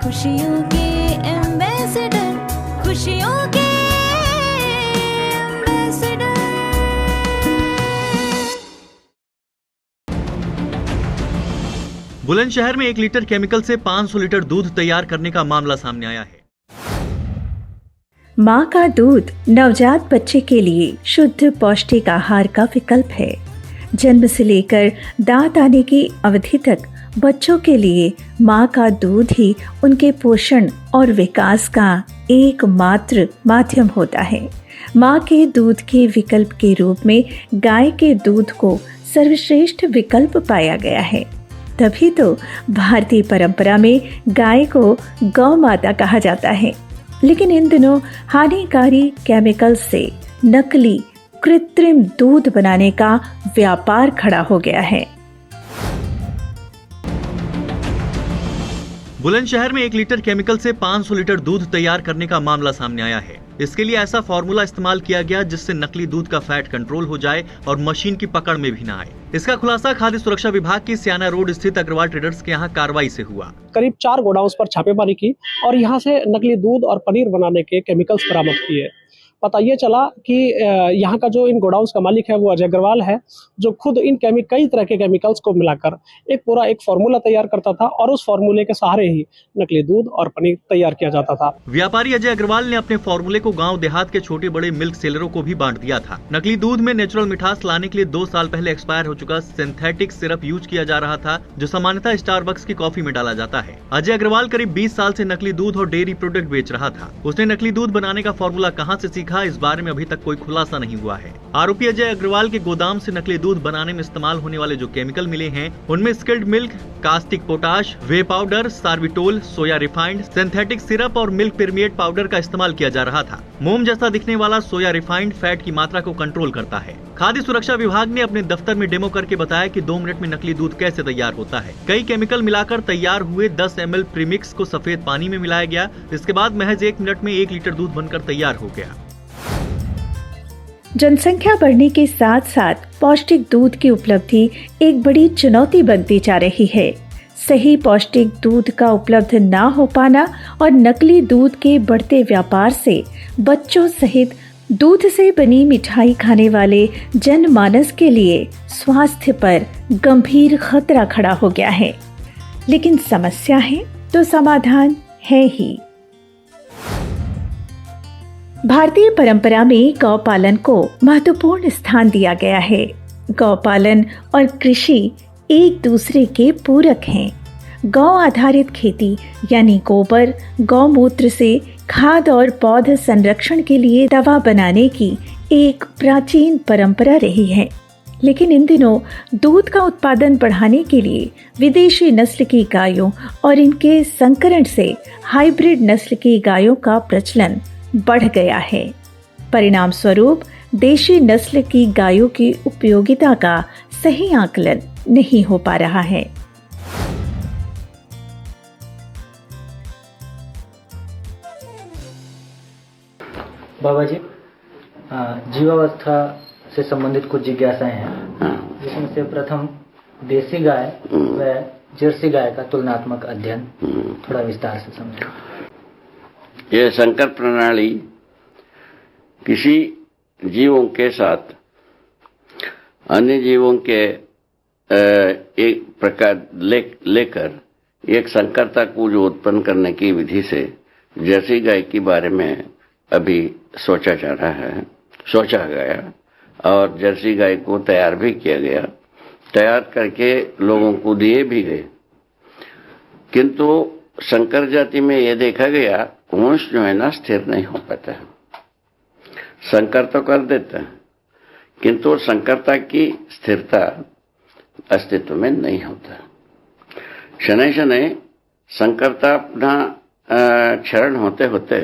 खुशियों के एम्बेसडर, खुशियों के एम्बेसडर। बुलंदशहर में 1 लीटर केमिकल से 500 लीटर दूध तैयार करने का मामला सामने आया है। माँ का दूध नवजात बच्चे के लिए शुद्ध पौष्टिक आहार का विकल्प है। जन्म से लेकर दांत आने की अवधि तक बच्चों के लिए माँ का दूध ही उनके पोषण और विकास का एकमात्र माध्यम होता है। माँ के दूध के विकल्प के रूप में गाय के दूध को सर्वश्रेष्ठ विकल्प पाया गया है। तभी तो भारतीय परंपरा में गाय को गौ माता कहा जाता है। लेकिन इन दिनों हानिकारी केमिकल से नकली कृत्रिम दूध बनाने का व्यापार खड़ा हो गया है। बुलंदशहर में 1 लीटर केमिकल से 500 लीटर दूध तैयार करने का मामला सामने आया है। इसके लिए ऐसा फार्मूला इस्तेमाल किया गया जिससे नकली दूध का फैट कंट्रोल हो जाए और मशीन की पकड़ में भी न आए। इसका खुलासा खाद्य सुरक्षा विभाग की सियाना रोड स्थित अग्रवाल ट्रेडर्स के यहाँ कार्रवाई से हुआ। करीब 4 गोडाउन्स पर छापेमारी की और यहाँ से नकली दूध और पनीर बनाने के केमिकल्स बरामद किए। पता ये चला कि यहाँ का जो इन गोडाउन्स का मालिक है वो अजय अग्रवाल है, जो खुद इन कई तरह के केमिकल्स को मिलाकर एक फार्मूला तैयार करता था और उस फार्मूले के सहारे ही नकली दूध और पनीर तैयार किया जाता था। व्यापारी अजय अग्रवाल ने अपने फार्मूले को गांव देहात के छोटे बड़े मिल्क सेलरों को भी बांट दिया था। नकली दूध में नेचुरल मिठास लाने के लिए 2 साल पहले एक्सपायर हो चुका सिंथेटिक सिरप यूज किया जा रहा था, जो सामान्यतः स्टारबक्स की कॉफी में डाला जाता है। अजय अग्रवाल करीब 20 साल से नकली दूध और डेयरी प्रोडक्ट बेच रहा था। उसने नकली दूध बनाने का फार्मूला कहां से सीखा, इस बारे में अभी तक कोई खुलासा नहीं हुआ है। आरोपी अजय अग्रवाल के गोदाम से नकली दूध बनाने में इस्तेमाल होने वाले जो केमिकल मिले हैं, उनमें स्किल्ड मिल्क, कास्टिक पोटाश, वे पाउडर, सार्विटोल, सोया रिफाइंड, सिंथेटिक सिरप और मिल्क परमिएट पाउडर का इस्तेमाल किया जा रहा था। मोम जैसा दिखने वाला सोया रिफाइंड फैट की मात्रा को कंट्रोल करता है। खाद्य सुरक्षा विभाग ने अपने दफ्तर में डेमो करके बताया कि 2 मिनट में नकली दूध कैसे तैयार होता है। कई केमिकल मिलाकर तैयार हुए 10 ml प्रीमिक्स को सफेद पानी में मिलाया गया। इसके बाद महज 1 मिनट में 1 लीटर दूध बनकर तैयार हो गया। जनसंख्या बढ़ने के साथ साथ पौष्टिक दूध की उपलब्धि एक बड़ी चुनौती बनती जा रही है। सही पौष्टिक दूध का उपलब्ध ना हो पाना और नकली दूध के बढ़ते व्यापार से बच्चों सहित दूध से बनी मिठाई खाने वाले जनमानस के लिए स्वास्थ्य पर गंभीर खतरा खड़ा हो गया है। लेकिन समस्या है तो समाधान है ही। भारतीय परंपरा में गौपालन को महत्वपूर्ण स्थान दिया गया है। गौपालन और कृषि एक दूसरे के पूरक हैं। गौ आधारित खेती यानी गोबर, गौमूत्र से खाद और पौध संरक्षण के लिए दवा बनाने की एक प्राचीन परंपरा रही है। लेकिन इन दिनों दूध का उत्पादन बढ़ाने के लिए विदेशी नस्ल की गायों और इनके संकरण से हाइब्रिड नस्ल की गायों का प्रचलन बढ़ गया है। परिणाम स्वरूप देशी नस्ल की गायों की उपयोगिता का सही आकलन नहीं हो पा रहा है। बाबा जी, जीवावस्था से संबंधित कुछ जिज्ञासाएं हैं, जिसमें से प्रथम देसी गाय व जर्सी गाय का तुलनात्मक अध्ययन थोड़ा विस्तार से समझें। यह संकर प्रणाली किसी जीवों के साथ अन्य जीवों के एक प्रकार लेकर एक संकरता को जो उत्पन्न करने की विधि से जर्सी गाय के बारे में अभी सोचा गया और जर्सी गाय को तैयार भी किया गया, तैयार करके लोगों को दिए भी गए। किंतु संकर जाति में यह देखा गया वंश जो है ना स्थिर नहीं हो पाता है। संकर तो कर देता है किंतु संकरता की स्थिरता अस्तित्व में नहीं होता। शनै शनै संकरता पुनः क्षरण होते होते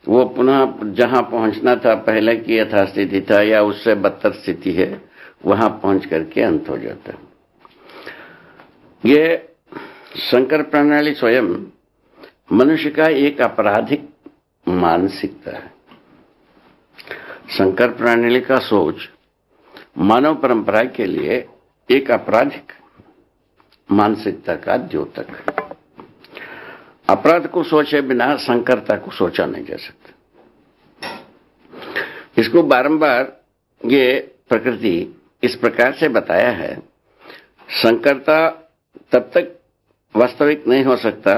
वो पुनः जहां पहुंचना था पहले की यथास्थिति था या उससे बदतर स्थिति है वहां पहुंच करके अंत हो जाता है। ये संकर प्रणाली स्वयं मनुष्य का एक आपराधिक मानसिकता है। संकर प्रणाली का सोच मानव परंपरा के लिए एक आपराधिक मानसिकता का द्योतक है। अपराध को सोचे बिना संकरता को सोचा नहीं जा सकता। इसको बारंबार ये प्रकृति इस प्रकार से बताया है, संकरता तब तक वास्तविक नहीं हो सकता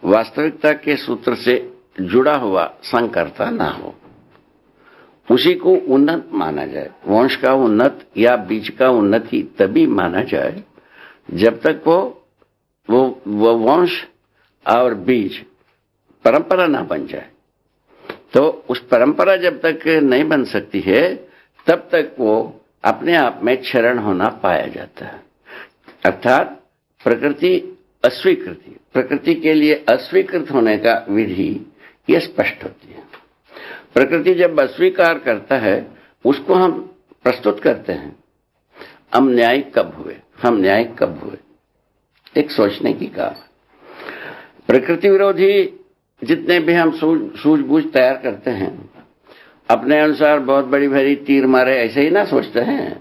वास्तविकता के सूत्र से जुड़ा हुआ संकरता ना हो। उसी को उन्नत माना जाए। वंश का उन्नत या बीज का उन्नति तभी माना जाए जब तक वो वंश और बीज परंपरा ना बन जाए। तो उस परंपरा जब तक नहीं बन सकती है तब तक वो अपने आप में क्षरण होना पाया जाता है। अर्थात प्रकृति अस्वीकृति, प्रकृति के लिए अस्वीकृत होने का विधि ये स्पष्ट होती है। प्रकृति जब अस्वीकार करता है उसको हम प्रस्तुत करते हैं, हम न्यायिक कब हुए, हम न्यायिक कब हुए, एक सोचने की काम है। प्रकृति विरोधी जितने भी हम सूझबूझ तैयार करते हैं अपने अनुसार बहुत बड़ी भारी तीर मारे ऐसे ही ना सोचते हैं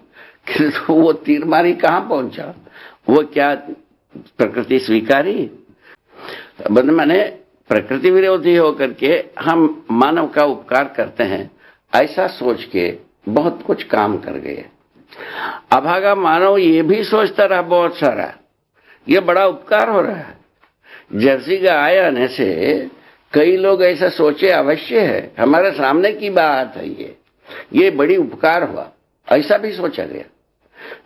कि तो वो तीर मारी कहां पहुंचा, वो क्या प्रकृति स्वीकारी। माने प्रकृति विरोधी होकर के हम मानव का उपकार करते हैं ऐसा सोच के बहुत कुछ काम कर गए। अभागा मानव ये भी सोचता रहा बहुत सारा ये बड़ा उपकार हो रहा है। जर्सी गाय आने से कई लोग ऐसा सोचे अवश्य है, हमारे सामने की बात है, ये बड़ी उपकार हुआ ऐसा भी सोचा गया,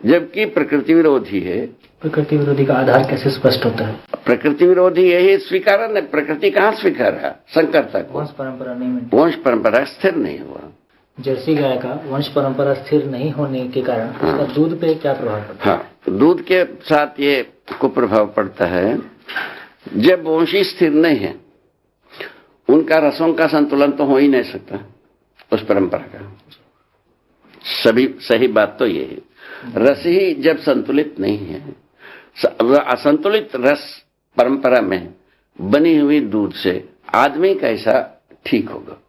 जबकि प्रकृति विरोधी है। प्रकृति विरोधी का आधार कैसे स्पष्ट होता है? प्रकृति विरोधी यही स्वीकार नहीं, प्रकृति कहाँ स्वीकार है संकरता को, वंश परंपरा नहीं, वंश परंपरा स्थिर नहीं हुआ। जर्सी गाय का वंश परंपरा स्थिर नहीं होने के कारण उसका दूध पे क्या प्रभाव पड़ता है? हाँ, दूध के साथ ये कुप्रभाव पड़ता है। जब वंशी स्थिर नहीं है उनका रसों का संतुलन तो हो ही नहीं सकता उस परंपरा का। सभी सही बात तो ये है, रस ही जब संतुलित नहीं है, असंतुलित रस परंपरा में बनी हुई दूध से आदमी कैसा ठीक होगा।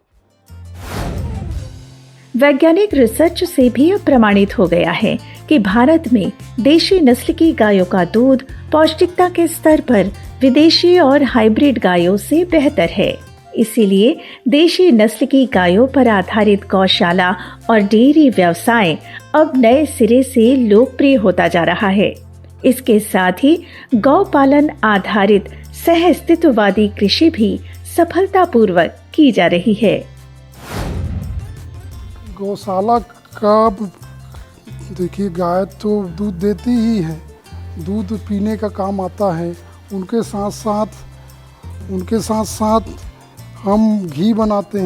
वैज्ञानिक रिसर्च से भी अब प्रमाणित हो गया है कि भारत में देशी नस्ल की गायों का दूध पौष्टिकता के स्तर पर विदेशी और हाइब्रिड गायों से बेहतर है। इसीलिए देशी नस्ल की गायों पर आधारित गौशाला और डेयरी व्यवसाय अब नए सिरे से लोकप्रिय होता जा रहा है। इसके साथ ही गौपालन आधारित सह-अस्तित्ववादी कृषि भी सफलतापूर्वक की जा रही है। गौशाला का देखिए, गाय तो दूध देती ही है, दूध पीने का काम आता है। उनके साथ साथ हम घी बनाते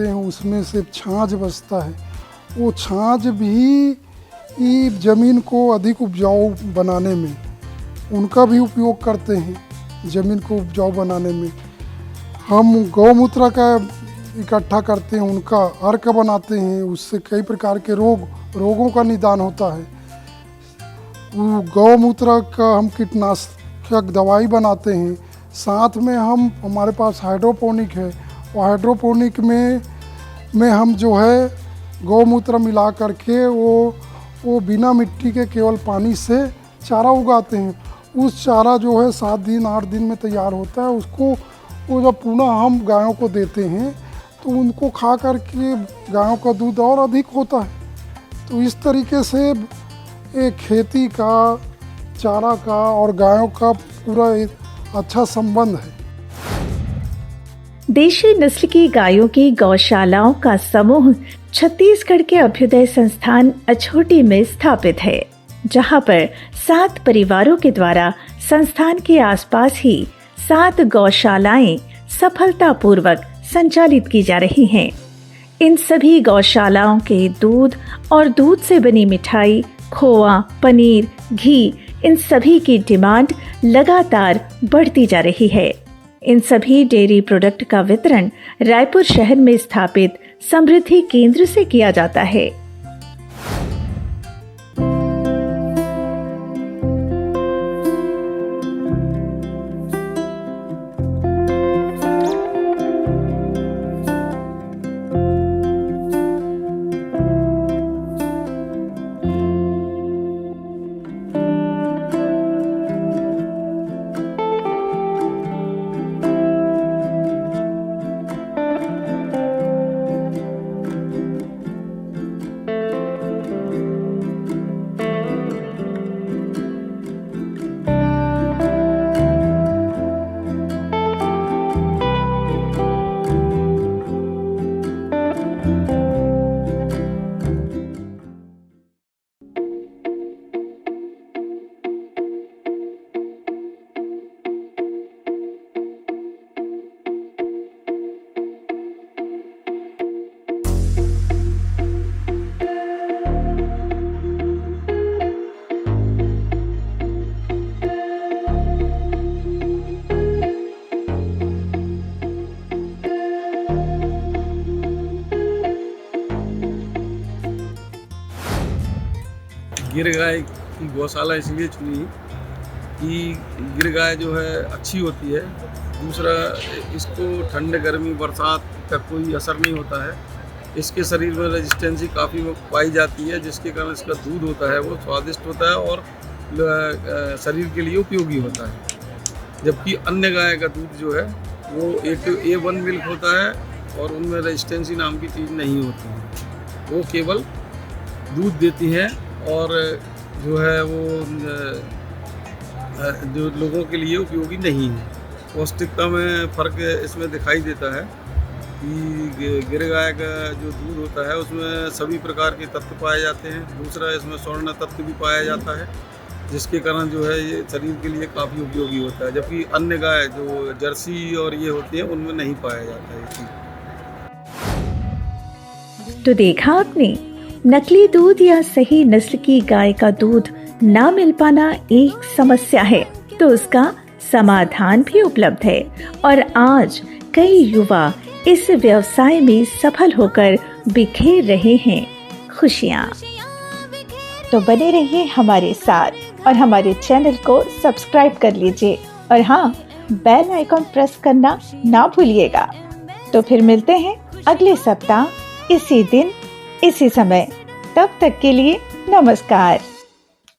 हैं, उसमें से छाछ बचता है। वो छाछ भी ज़मीन को अधिक उपजाऊ बनाने में उनका भी उपयोग करते हैं। ज़मीन को उपजाऊ बनाने में हम गौमूत्र का इकट्ठा करते हैं, उनका अर्क बनाते हैं, उससे कई प्रकार के रोगों का निदान होता है। गौमूत्र का हम कीटनाशक दवाई बनाते हैं। साथ में हमारे पास हाइड्रोपोनिक है, और हाइड्रोपोनिक में हम जो है गौमूत्र मिला करके वो बिना मिट्टी के केवल पानी से चारा उगाते हैं। उस चारा जो है 7 दिन 8 दिन में तैयार होता है। उसको वो जब पुनः हम गायों को देते हैं तो उनको खा करके गायों का दूध और अधिक होता है। तो इस तरीके से एक खेती का, चारा का और गायों का पूरा एक अच्छा संबंध है। देशी नस्ल की गायों की गौशालाओं का समूह छत्तीसगढ़ के अभ्युदय संस्थान अछोटी में स्थापित है, जहां पर 7 परिवारों के द्वारा संस्थान के आसपास ही 7 गौशालाएं सफलतापूर्वक संचालित की जा रही हैं। इन सभी गौशालाओं के दूध और दूध से बनी मिठाई, खोआ, पनीर, घी, इन सभी की डिमांड लगातार बढ़ती जा रही है। इन सभी डेयरी प्रोडक्ट का वितरण रायपुर शहर में स्थापित समृद्धि केंद्र से किया जाता है। गिर गाय की गौशाला इसलिए चुनी कि गिर गाय जो है अच्छी होती है। दूसरा, इसको ठंड गर्मी बरसात का कोई असर नहीं होता है। इसके शरीर में रेजिस्टेंसी काफ़ी पाई जाती है, जिसके कारण इसका दूध होता है वो स्वादिष्ट होता है और शरीर के लिए उपयोगी होता है। जबकि अन्य गाय का दूध जो है वो A1 मिल्क होता है और उनमें रेजिस्टेंसी नाम की चीज़ नहीं होती है। वो केवल दूध देती हैं और जो है वो जो लोगों के लिए उपयोगी नहीं है। पौष्टिकता में फ़र्क इसमें दिखाई देता है कि गिर गाय का जो दूध होता है उसमें सभी प्रकार के तत्व पाए जाते हैं। दूसरा, इसमें स्वर्ण तत्व भी पाया जाता है, जिसके कारण जो है ये शरीर के लिए काफ़ी उपयोगी होता है। जबकि अन्य गाय जो जर्सी और ये होती है उनमें नहीं पाया जाता है ये चीज़। तो देखा आपने, नकली दूध या सही नस्ल की गाय का दूध ना मिल पाना एक समस्या है, तो उसका समाधान भी उपलब्ध है और आज कई युवा इस व्यवसाय में सफल होकर बिखेर रहे हैं खुशियाँ। तो बने रहिए हमारे साथ और हमारे चैनल को सब्सक्राइब कर लीजिए और हाँ, बेल आइकॉन प्रेस करना ना भूलिएगा। तो फिर मिलते हैं अगले सप्ताह इसी दिन इसी समय। तब तक के लिए नमस्कार।